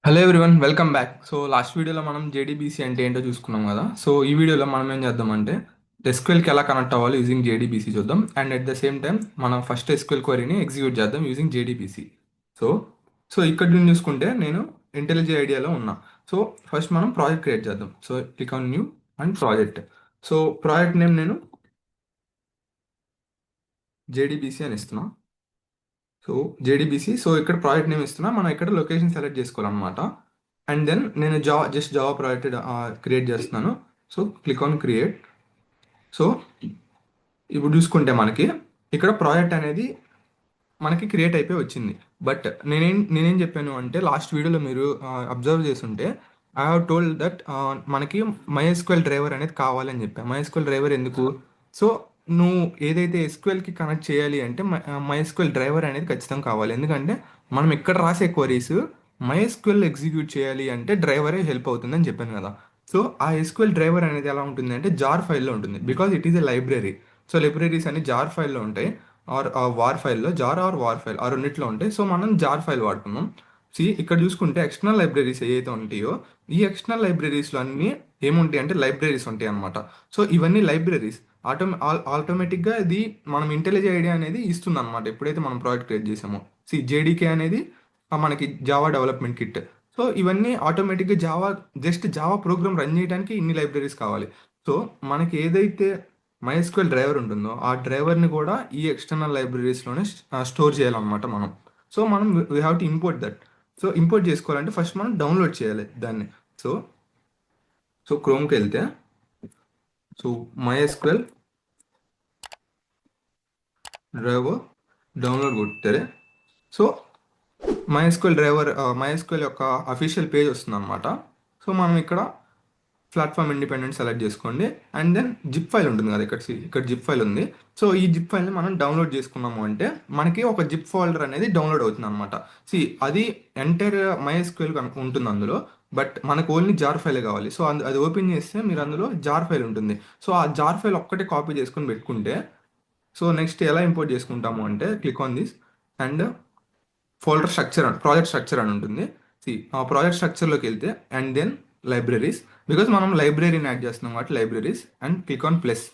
Hello everyone, welcome back. So last వీడియోలో మనం JDBC అంటే ఏంటో చూసుకున్నాం కదా. సో ఈ వీడియోలో మనం ఏం చేద్దామంటే ఎస్క్యూఎల్కి ఎలా కనెక్ట్ అవ్వాలి యూజింగ్ జేడీబీసీ చూద్దాం. And at the same time మనం ఫస్ట్ ఎస్క్యూఎల్ క్వరీని ఎగ్జిక్యూట్ చేద్దాం యూజింగ్ జేడీబీసీ. సో సో ఇక్కడ నుంచి చూసుకుంటే నేను ఇంటెలిజీ ఐడియాలో ఉన్నా. సో ఫస్ట్ మనం ప్రాజెక్ట్ క్రియేట్ చేద్దాం. So click on new and project. So project name నేను జేడీబీసీ అని ఇస్తున్నా. So JDBC. సో ఇక్కడ ప్రాజెక్ట్ నేమ్ ఇస్తున్నా, మనం ఇక్కడ లొకేషన్ సెలెక్ట్ చేసుకోవాలన్నమాట. అండ్ దెన్ నేను జావా ప్రాజెక్ట్ క్రియేట్ చేస్తున్నాను. So click on create. So ఇప్పుడు చూసుకుంటే మనకి ఇక్కడ ప్రాజెక్ట్ అనేది మనకి క్రియేట్ అయిపోయి వచ్చింది. బట్ నేనేం చెప్పాను అంటే లాస్ట్ వీడియోలో మీరు అబ్జర్వ్ చేస్తుంటే ఐ హావ్ టోల్డ్ దట్ మనకి MySQL డ్రైవర్ అనేది కావాలని చెప్పాను. MySQL డ్రైవర్ ఎందుకు? సో నువ్వు ఏదైతే ఎస్క్యూఎల్కి కనెక్ట్ చేయాలి అంటే MySQL డ్రైవర్ అనేది ఖచ్చితంగా కావాలి. ఎందుకంటే మనం ఇక్కడ రాసే క్వరీస్ MySQL ఎగ్జిక్యూట్ చేయాలి అంటే డ్రైవరే హెల్ప్ అవుతుందని చెప్పాను కదా. సో ఆ ఎస్క్యూఎల్ డ్రైవర్ అనేది ఎలా ఉంటుంది అంటే జార్ ఫైల్లో ఉంటుంది, because it is a library. So libraries అన్ని జార్ ఫైల్లో ఉంటాయి, ఆర్ వార్ ఫైల్లో, జార్ ఆర్ వార్ ఫైల్ ఆ రెండిట్లో ఉంటాయి. సో మనం జార్ ఫైల్ వాడుకున్నాం. ఇక్కడ చూసుకుంటే ఎక్స్టర్నల్ లైబ్రరీస్ ఏవైతే ఉంటాయో ఈ ఎక్స్టర్నల్ లైబ్రరీస్లో అన్నీ ఏముంటాయి అంటే లైబ్రరీస్ ఉంటాయి అనమాట. సో ఇవన్నీ లైబ్రరీస్ ఆటోమేటిక్గా ఇది మనం ఇంటెలిజెంట్ ఐడియా అనేది ఇస్తుంది అనమాట ఎప్పుడైతే మనం ప్రాజెక్ట్ క్రియేట్ చేసామో. జేడీకే అనేది మనకి జావా డెవలప్మెంట్ కిట్. సో ఇవన్నీ ఆటోమేటిక్గా జావా ప్రోగ్రామ్ రన్ చేయడానికి ఇన్ని లైబ్రరీస్ కావాలి. సో మనకి ఏదైతే MySQL డ్రైవర్ ఉంటుందో ఆ డ్రైవర్ని కూడా ఈ ఎక్స్టర్నల్ లైబ్రరీస్లోనే స్టోర్ చేయాలన్నమాట మనం. సో మనం we have to import that. So import చేసుకోవాలంటే ఫస్ట్ మనం డౌన్లోడ్ చేయాలి దాన్ని. సో సో క్రోమ్కి వెళ్తే సో MySQL డ్రైవర్ డౌన్లోడ్ కొట్టారే. సో MySQL యొక్క అఫీషియల్ పేజ్ వస్తుంది అనమాట. సో మనం ఇక్కడ ప్లాట్ఫామ్ ఇండిపెండెంట్ సెలెక్ట్ చేసుకోండి. అండ్ దెన్ జిప్ ఫైల్ ఉంటుంది కదా, ఇక్కడ జిప్ ఫైల్ ఉంది. సో ఈ జిప్ ఫైల్ని మనం డౌన్లోడ్ చేసుకున్నాము అంటే మనకి ఒక జిప్ ఫోల్డర్ అనేది డౌన్లోడ్ అవుతుంది అనమాట. అది ఎంటైర్ MySQL ఉంటుంది అందులో, బట్ మనకు ఓన్లీ జార్ ఫైలే కావాలి. సో అది ఓపెన్ చేస్తే మీరు అందులో జార్ ఫైల్ ఉంటుంది. సో ఆ జార్ ఫైల్ ఒక్కటే కాపీ చేసుకొని పెట్టుకుంటే సో నెక్స్ట్ ఎలా ఇంపోర్ట్ చేసుకుంటాము అంటే click on this and folder structure project structure అని ఉంటుంది. ఆ ప్రాజెక్ట్ స్ట్రక్చర్లోకి వెళ్తే అండ్ దెన్ లైబ్రరీస్, బికాజ్ మనం లైబ్రరీని యాడ్ చేస్తున్నాం కాబట్టి libraries and click on plus.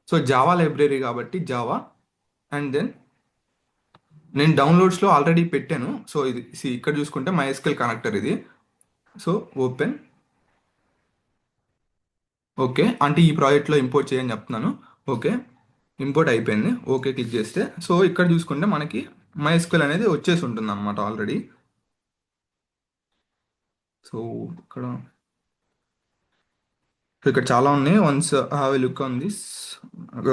So Java library కాబట్టి జావా. అండ్ దెన్ నేను డౌన్లోడ్స్లో ఆల్రెడీ పెట్టాను. సో ఇది ఇక్కడ చూసుకుంటే MySQL కనెక్టర్ ఇది. So open. ఓకే, అంటే ఈ ప్రాజెక్ట్లో ఇంపోర్ట్ చేయని చెప్తున్నాను. ఓకే, ఇంపోర్ట్ అయిపోయింది. ఓకే క్లిక్ చేస్తే సో ఇక్కడ చూసుకుంటే మనకి MySQL అనేది వచ్చేసి ఉంటుంది అనమాట ఆల్రెడీ. సో ఇక్కడ ఇక్కడ చాలా ఉన్నాయి. Once have a look on this.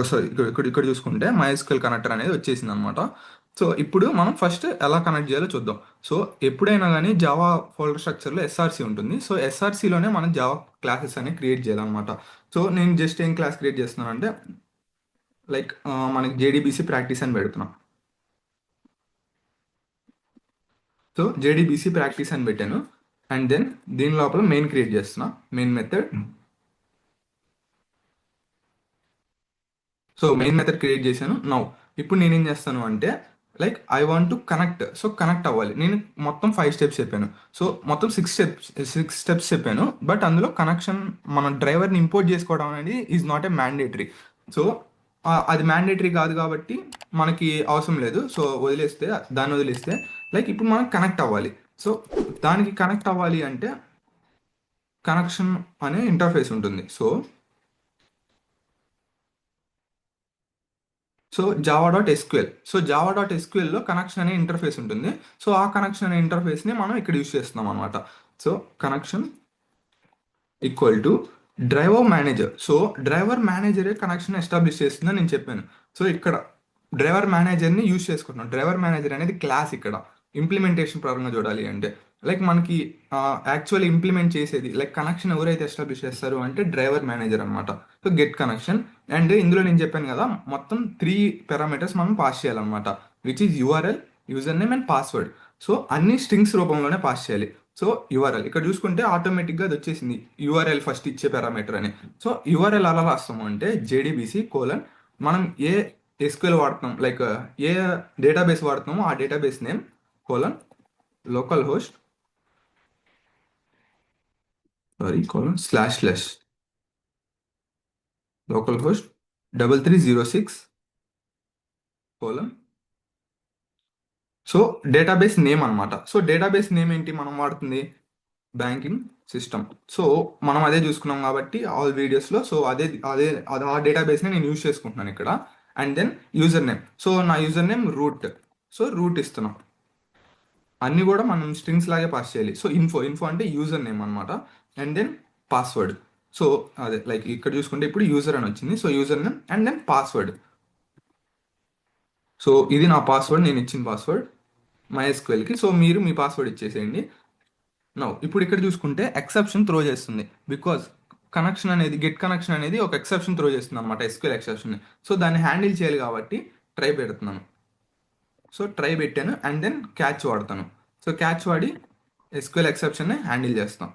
Sorry, ఇక్కడ చూసుకుంటే MySQL కనెక్టర్ అనేది వచ్చేసింది అనమాట. సో ఇప్పుడు మనం ఫస్ట్ ఎలా కనెక్ట్ చేయాలో చూద్దాం. సో ఎప్పుడైనా కానీ జావా ఫోల్డర్ స్ట్రక్చర్లో ఎస్ఆర్సి ఉంటుంది. సో ఎస్ఆర్సిలోనే మనం జావా క్లాసెస్ అనేవి క్రియేట్ చేయాలన్నమాట. సో నేను జస్ట్ ఏం క్లాస్ క్రియేట్ చేస్తున్నాను అంటే లైక్ మనకి జేడీబీసీ ప్రాక్టీస్ అని పెడుతున్నాం. సో జేడీబీసీ ప్రాక్టీస్ అని పెట్టాను. అండ్ దెన్ దీని లోపల మెయిన్ క్రియేట్ చేస్తున్నా, main method. So main method create చేశాను. ఇప్పుడు నేనేం చేస్తాను అంటే like I want to connect. So connect అవ్వాలి. నేను మొత్తం 5 స్టెప్స్ చెప్పాను. సో మొత్తం సిక్స్ స్టెప్స్ చెప్పాను. బట్ అందులో కనెక్షన్ మన డ్రైవర్ని ఇంపోర్ట్ చేసుకోవడం అనేది is not a mandatory. So అది మ్యాండేటరీ కాదు కాబట్టి మనకి అవసరం లేదు. సో దాన్ని వదిలేస్తే లైక్ ఇప్పుడు మనం కనెక్ట్ అవ్వాలి. సో దానికి కనెక్ట్ అవ్వాలి అంటే కనెక్షన్ అనే ఇంటర్ఫేస్ ఉంటుంది. సో జావా డాట్ ఎస్క్యూఎల్లో కనెక్షన్ అనే ఇంటర్ఫేస్ ఉంటుంది. సో ఆ కనెక్షన్ అనే ఇంటర్ఫేస్ని మనం ఇక్కడ యూస్ చేస్తున్నాం అనమాట. So connection equal to driver manager. So driver మేనేజరే కనెక్షన్ ఎస్టాబ్లిష్ చేస్తుందని నేను చెప్పాను. సో ఇక్కడ డ్రైవర్ మేనేజర్ని యూస్ చేసుకుంటున్నాం. డ్రైవర్ మేనేజర్ అనేది క్లాస్ ఇక్కడ ఇంప్లిమెంటేషన్ పరంగా చూడాలి అంటే లైక్ మనకి యాక్చువల్ ఇంప్లిమెంట్ చేసేది లైక్ కనెక్షన్ ఎవరైతే ఎస్టాబ్లిష్ చేస్తారు అంటే డ్రైవర్ మేనేజర్ అనమాట. So get connection. అండ్ ఇందులో నేను చెప్పాను కదా మొత్తం 3 పారామీటర్స్ మనం పాస్ చేయాలన్నమాట, which is URL, user name and password. So అన్ని స్ట్రింగ్స్ రూపంలోనే పాస్ చేయాలి. సో యూఆర్ఎల్ ఇక్కడ చూసుకుంటే ఆటోమేటిక్గా అది వచ్చేసింది, యూఆర్ఎల్ ఫస్ట్ ఇచ్చే పారామీటర్ అని. సో యూఆర్ఎల్ అలా రాస్తాము అంటే జేడీబీసీ కోలన్ మనం ఏ ఎస్క్యూఎల్ వాడుతున్నాం లైక్ ఏ డేటాబేస్ వాడుతున్నామో ఆ database name colon local host sorry colon slash slash local host 3306 colon. So database name అనమాట. సో డేటాబేస్ నేమ్ ఏంటి మనం వాడుతుంది? Banking system. సో మనం అదే చూసుకున్నాం కాబట్టి ఆల్ వీడియోస్లో. సో అదే అదే ఆ డేటాబేస్ని నేను యూజ్ చేసుకుంటున్నాను ఇక్కడ. And then user name. So నా user name root. So root ఇస్తున్నాం. అన్ని కూడా మనం స్ట్రింగ్స్ లాగే పాస్ చేయాలి. సో ఇన్ఫో ఇన్ఫో అంటే యూజర్ నేమ్ అనమాట. And then password. సో అదే లైక్ ఇక్కడ చూసుకుంటే ఇప్పుడు యూజర్ అని వచ్చింది. So user name and then password. So ఇది నా పాస్వర్డ్, నేను ఇచ్చిన పాస్వర్డ్ MySQLకి. సో మీరు మీ పాస్వర్డ్ ఇచ్చేసేయండి. నో ఇప్పుడు ఇక్కడ చూసుకుంటే ఎక్సెప్షన్ త్రో చేస్తుంది. బికాజ్ కనెక్షన్ అనేది గెట్ కనెక్షన్ అనేది ఒక ఎక్సెప్షన్ త్రో చేస్తుంది అనమాట, ఎస్క్యూఎల్ ఎక్సెప్షన్. సో దాన్ని హ్యాండిల్ చేయాలి కాబట్టి ట్రై పెడుతున్నాను. సో ట్రై పెట్టాను అండ్ దెన్ క్యాచ్ వాడతాను. సో క్యాచ్ వాడి ఎస్క్యూఎల్ ఎక్సెప్షన్ని హ్యాండిల్ చేస్తాం.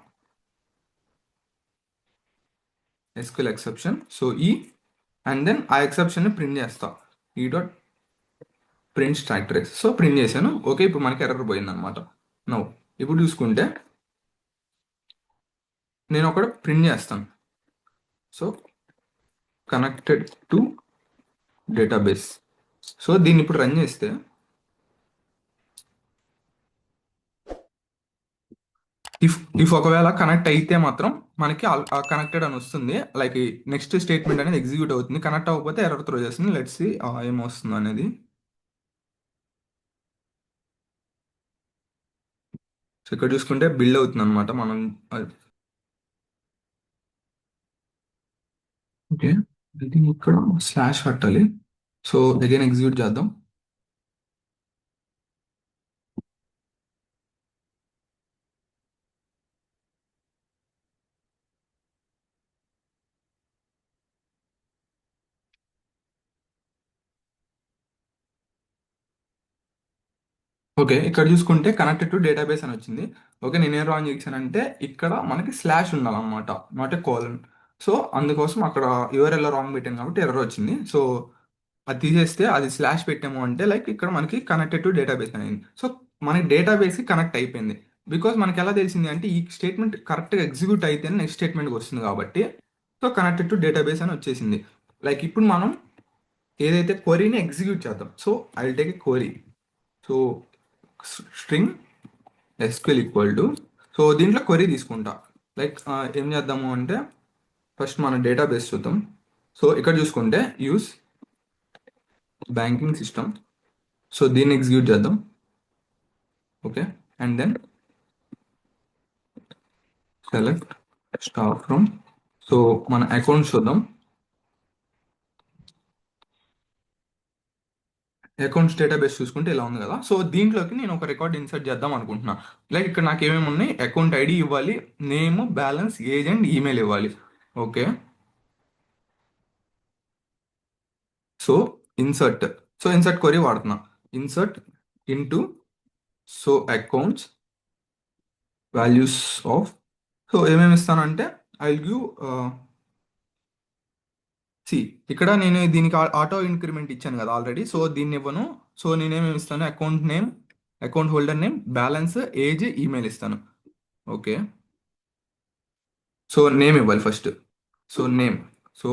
SQL exception. So and then ఆ ఎక్సెప్షన్ని ప్రింట్ చేస్తా. ఈ dot print stack trace. So print చేశాను. ఓకే ఇప్పుడు మనకి ఎర్రర్ పోయింది అనమాట. నో ఇప్పుడు చూసుకుంటే నేను ఒకటి ప్రింట్ చేస్తాను. So connected to database. So దీన్ని ఇప్పుడు రన్ చేస్తే ఇఫ్ ఇఫ్ ఒకవేళ కనెక్ట్ అయితే మాత్రం మనకి కనెక్టెడ్ అని వస్తుంది. లైక్ నెక్స్ట్ స్టేట్మెంట్ అనేది ఎగ్జిక్యూట్ అవుతుంది. కనెక్ట్ అవ్వకపోతే ఎర్రర్ త్రో చేస్తుంది. లెట్స్ సి ఏమొస్తుంది అనేది. సో ఇక్కడ చూసుకుంటే బిల్డ్ అవుతుంది అనమాట. మనం ఓకే ఇక్కడ స్లాష్ కట్టాలి. సో అగైన్ ఎగ్జిక్యూట్ చేద్దాం. ఓకే ఇక్కడ చూసుకుంటే కనెక్టెడ్ టు డేటాబేస్ అని వచ్చింది. ఓకే నేనేం రాంగ్ చేశానంటే ఇక్కడ మనకి స్లాష్ ఉండాలన్నమాట, నాట్ ఏ కోలన్. సో అందుకోసం అక్కడ యూఆర్ఎల్లో రాంగ్ పెట్టాను కాబట్టి ఎర్రర్ వచ్చింది. సో అది తీసేస్తే అది స్లాష్ పెట్టాము అంటే లైక్ ఇక్కడ మనకి కనెక్టెడ్ టు డేటాబేస్ అనేది. సో మనకి డేటాబేస్కి కనెక్ట్ అయిపోయింది. బికాజ్ మనకి ఎలా తెలిసింది అంటే ఈ స్టేట్మెంట్ కరెక్ట్గా ఎగ్జిక్యూట్ అయితే నెక్స్ట్ స్టేట్మెంట్కి వస్తుంది కాబట్టి. సో కనెక్టెడ్ టు డేటాబేస్ అని వచ్చేసింది. లైక్ ఇప్పుడు మనం ఏదైతే క్వరీని ఎగ్జిక్యూట్ చేద్దాం. So I will take a query. So string SQL equal to. So దీంట్లో క్వరీ తీసుకుంటా. లైక్ ఏం చేద్దాము అంటే ఫస్ట్ మన డేటాబేస్ చూద్దాం. సో ఇక్కడ చూసుకుంటే యూస్ బ్యాంకింగ్ సిస్టమ్. సో దీన్ని ఎగ్జిక్యూట్ చేద్దాం. Okay and then select star from. So మన అకౌంట్ చూద్దాం. అకౌంట్స్ డేటాబేస్ చూసుకుంటే ఇలా ఉంది కదా. సో దీంట్లోకి నేను ఒక రికార్డ్ ఇన్సర్ట్ చేద్దాం అనుకుంటున్నా. లైక్ ఇక్కడ నాకు ఏమేమి ఉన్నాయి, అకౌంట్ ఐడి ఇవ్వాలి, name, balance, age and email ఇవ్వాలి. Okay so insert. So insert query వాడుతున్నా. Insert into so accounts values of. So ఏమేమి ఇస్తానంటే ఐ గివ్ సి. ఇక్కడ నేను దీనికి ఆటో ఇంక్రిమెంట్ ఇచ్చాను కదా ఆల్రెడీ. సో దీన్ని ఇవ్వను. సో నేనేమేమి ఇస్తాను, account name, account holder name, balance, age, email ఇస్తాను. ఓకే సో నేమ్ ఇవ్వాలి first. So name. So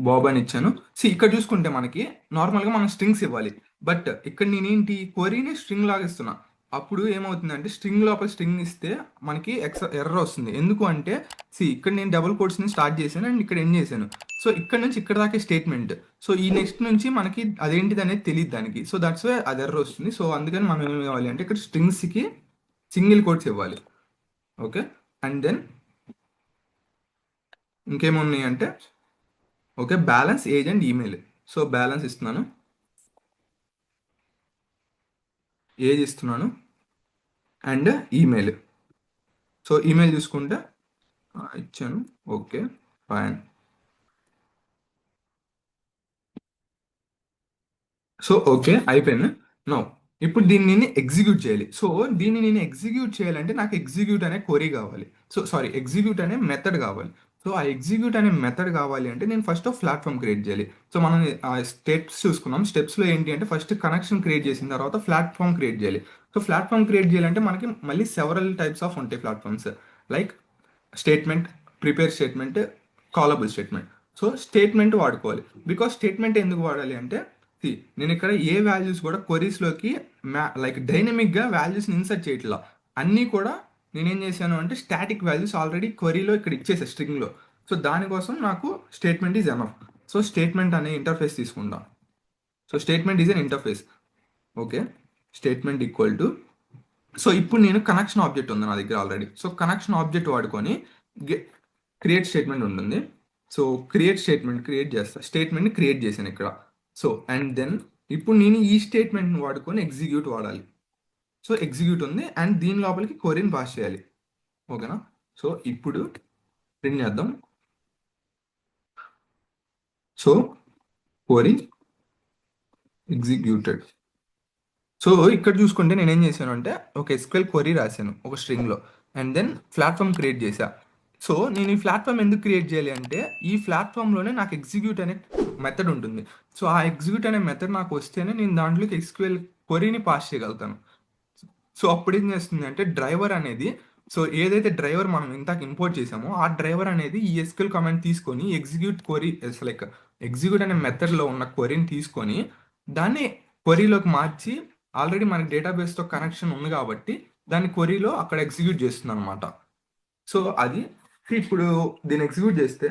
Bob అని ఇచ్చాను. ఇక్కడ చూసుకుంటే మనకి నార్మల్గా మనం స్ట్రింగ్స్ ఇవ్వాలి. బట్ ఇక్కడ నేనేంటి క్వరీని స్ట్రింగ్ లాగా ఇస్తున్నా. అప్పుడు ఏమవుతుందంటే స్ట్రింగ్ లోపల స్ట్రింగ్ ఇస్తే మనకి ఎర్రర్ వస్తుంది. ఎందుకు అంటే ఇక్కడ నేను డబుల్ కోట్స్ని స్టార్ట్ చేశాను అండ్ ఇక్కడ ఎండ్ చేశాను. సో ఇక్కడ నుంచి ఇక్కడ దాకా స్టేట్మెంట్. సో ఈ నెక్స్ట్ నుంచి మనకి అదేంటిది అనేది తెలియదు దానికి. సో దట్స్ వై అది ఎర్రర్ వస్తుంది. సో అందుకని మనం ఏం ఇవ్వాలి అంటే ఇక్కడ స్ట్రింగ్స్కి సింగిల్ కోట్స్ ఇవ్వాలి. ఓకే అండ్ దెన్ ఇంకేమున్నాయి అంటే okay balance, age and email. So balance ఇస్తున్నాను, ఏజ్ ఇస్తున్నాను అండ్ ఈమెయిల్. సో ఈమెయిల్ చూసుకుంటే ఇచ్చాను. Okay fine. సో ఓకే అయిపోయింది. నో ఇప్పుడు దీన్ని నేను ఎగ్జిక్యూట్ చేయాలి. సో దీన్ని నేను ఎగ్జిక్యూట్ చేయాలంటే నాకు ఎగ్జిక్యూట్ అనే క్వరీ కావాలి. సో సారీ ఎగ్జిక్యూట్ అనే మెథడ్ కావాలి. సో ఆ ఎగ్జిక్యూట్ అనే మెథడ్ కావాలి అంటే నేను ఫస్ట్ ప్లాట్ఫామ్ క్రియేట్ చేయాలి. సో మనం స్టెప్స్ చూసుకున్నాం. స్టెప్స్లో ఏంటి అంటే ఫస్ట్ కనెక్షన్ క్రియేట్ చేసిన తర్వాత ప్లాట్ఫామ్ క్రియేట్ చేయాలి. సో ప్లాట్ఫామ్ క్రియేట్ చేయాలంటే మనకి మళ్ళీ సెవరల్ టైప్స్ ఆఫ్ ఉంటాయి platforms. Like statement, prepare statement, callable statement. So statement వాడుకోవాలి. బికాస్ స్టేట్మెంట్ ఎందుకు వాడాలి అంటే, see, నేను ఇక్కడ ఏ వాల్యూస్ కూడా క్వరీస్లోకి లైక్ డైనమిక్గా వాల్యూస్ని ఇన్సర్ట్ చేయట్లా. అన్నీ కూడా నేనేం చేశాను అంటే స్టాటిక్ వాల్యూస్ ఆల్రెడీ క్వరీలో ఇక్కడ ఇచ్చేసా స్ట్రింగ్లో. సో దానికోసం నాకు statement is enough. So statement అనే ఇంటర్ఫేస్ తీసుకుంటా. So statement is an interface. Okay, statement equal to, so ఇప్పుడు నేను కనెక్షన్ ఆబ్జెక్ట్ ఉంది నా దగ్గర ఆల్రెడీ. సో కనెక్షన్ ఆబ్జెక్ట్ వాడుకొని క్రియేట్ స్టేట్మెంట్ ఉంటుంది. సో క్రియేట్ స్టేట్మెంట్ క్రియేట్ చేస్తా, స్టేట్మెంట్ని క్రియేట్ చేశాను ఇక్కడ. సో అండ్ దెన్ ఇప్పుడు నేను ఈ స్టేట్మెంట్ని వాడుకొని ఎగ్జిక్యూట్ వాడాలి. సో ఎగ్జిక్యూట్ ఉంది అండ్ దీని లోపలికి క్వరీని పాస్ చేయాలి. ఓకేనా? సో ఇప్పుడు ప్రింట్ చేద్దాం. So query executed. సో ఇక్కడ చూసుకుంటే నేను ఏం చేశాను అంటే ఒక ఎస్క్యూఎల్ క్వరీ రాశాను ఒక స్ట్రింగ్లో, అండ్ దెన్ ప్లాట్ఫామ్ క్రియేట్ చేశా. సో నేను ఈ ప్లాట్ఫామ్ ఎందుకు క్రియేట్ చేయాలి అంటే ఈ ప్లాట్ఫామ్లోనే నాకు ఎగ్జిక్యూట్ అనే మెథడ్ ఉంటుంది. సో ఆ ఎగ్జిక్యూట్ అనే మెథడ్ నాకు వస్తేనే నేను దాంట్లోకి ఎస్క్యూఎల్ క్వరీని పాస్ చేయగలుగుతాను. సో అప్పుడు ఏం చేస్తుంది అంటే డ్రైవర్ అనేది, సో ఏదైతే డ్రైవర్ మనం ఇంతకు ఇంపోర్ట్ చేసామో ఆ డ్రైవర్ అనేది ఈ ఎస్క్యూఎల్ కమాండ్ తీసుకొని ఎగ్జిక్యూట్ క్వరీ, లైక్ ఎగ్జిక్యూట్ అనే మెథడ్లో ఉన్న క్వరీని తీసుకొని దాన్ని క్వరీలోకి మార్చి, ఆల్రెడీ మనకి డేటాబేస్తో కనెక్షన్ ఉంది కాబట్టి దాన్ని క్వరీలో అక్కడ ఎగ్జిక్యూట్ చేస్తుంది అనమాట. సో అది ఇప్పుడు దీన్ని ఎగ్జిక్యూట్ చేస్తే,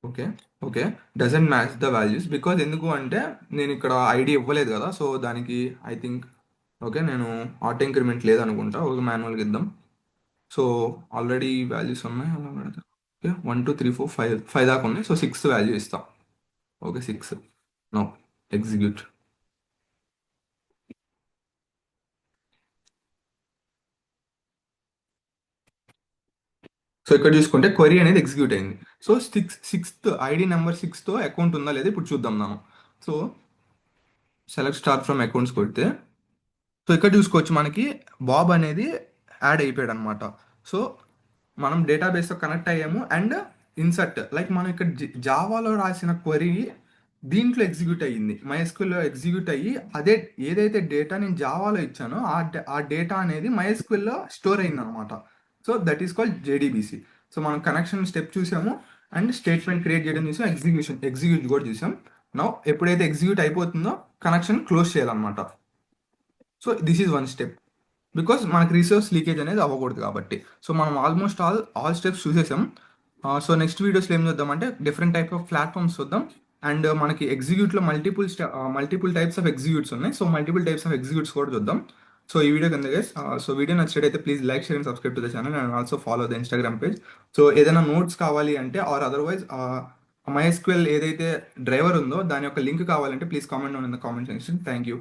okay okay, doesn't match the values because ఎందుకు అంటే నేను ఇక్కడ ఐడి ఇవ్వలేదు కదా. సో దానికి ఐ థింక్, ఓకే, నేను ఆటో ఇంక్రిమెంట్ లేదనుకుంటా, ఒక మాన్యువల్గా ఇద్దాం. సో ఆల్రెడీ వాల్యూస్ ఉన్నాయి, అలా పెడతా. ఓకే, 1 2 3 4 5 దాకా ఉన్నాయి. సో 6 వాల్యూ ఇస్తా. ఓకే 6. No execute. సో ఇక్కడ చూసుకుంటే క్వరీ అనేది ఎగ్జిక్యూట్ అయింది. సో సిక్స్త్ ఐడి నెంబర్ 6తో అకౌంట్ ఉందా లేదా ఇప్పుడు చూద్దాం మనం. So select star from accounts కొడితే, సో ఇక్కడ చూసుకోవచ్చు మనకి బాబ్ అనేది యాడ్ అయిపోయాడు అనమాట. సో మనం డేటాబేస్తో కనెక్ట్ అయ్యాము అండ్ ఇన్సర్ట్, లైక్ మనం ఇక్కడ జావాలో రాసిన క్వరీ దీంట్లో ఎగ్జిక్యూట్ అయ్యింది, మైఎస్క్యూల్లో ఎగ్జిక్యూట్ అయ్యి అదే ఏదైతే డేటా నేను జావాలో ఇచ్చానో ఆ డేటా అనేది మైఎస్క్యూల్లో స్టోర్ అయింది అనమాట. So that is called JDBC. So మనం కనెక్షన్ స్టెప్ చూసాము అండ్ స్టేట్మెంట్ క్రియేట్ చేయడం చూసాం, ఎగ్జిక్యూట్ కూడా చూసాం. నౌ ఎప్పుడైతే ఎగ్జిక్యూట్ అయిపోతుందో కనెక్షన్ క్లోజ్ చేయాలన్నమాట. So this is one step, because మనకి రిసోర్స్ లీకేజ్ అనేది అవ్వకూడదు కాబట్టి. సో మనం ఆల్మోస్ట్ ఆల్ స్టెప్స్ చూసేసాం. సో నెక్స్ట్ వీడియోస్లో ఏం చూద్దామంటే డిఫరెంట్ టైప్ ఆఫ్ ప్లాట్ఫామ్స్ చూద్దాం. అండ్ మనకి ఎగ్జిక్యూట్లో మల్టిపుల్ టైప్స్ ఆఫ్ ఎగ్జిక్యూట్స్ ఉన్నాయి. So multiple types of executes కూడా చూద్దాం. సో ఈ వీడియో కింద గైస్, సో వీడియో నచ్చినట్టయితే please like, share and subscribe to the channel and also follow the Instagram page. So ఏదైనా నోట్స్ కావాలి అంటే ఆర్ అదర్వైజ్ MySQL ఏదైతే డ్రైవర్ ఉందో దాని యొక్క లింక్ కావాలంటే please comment on in the comment section. Thank you.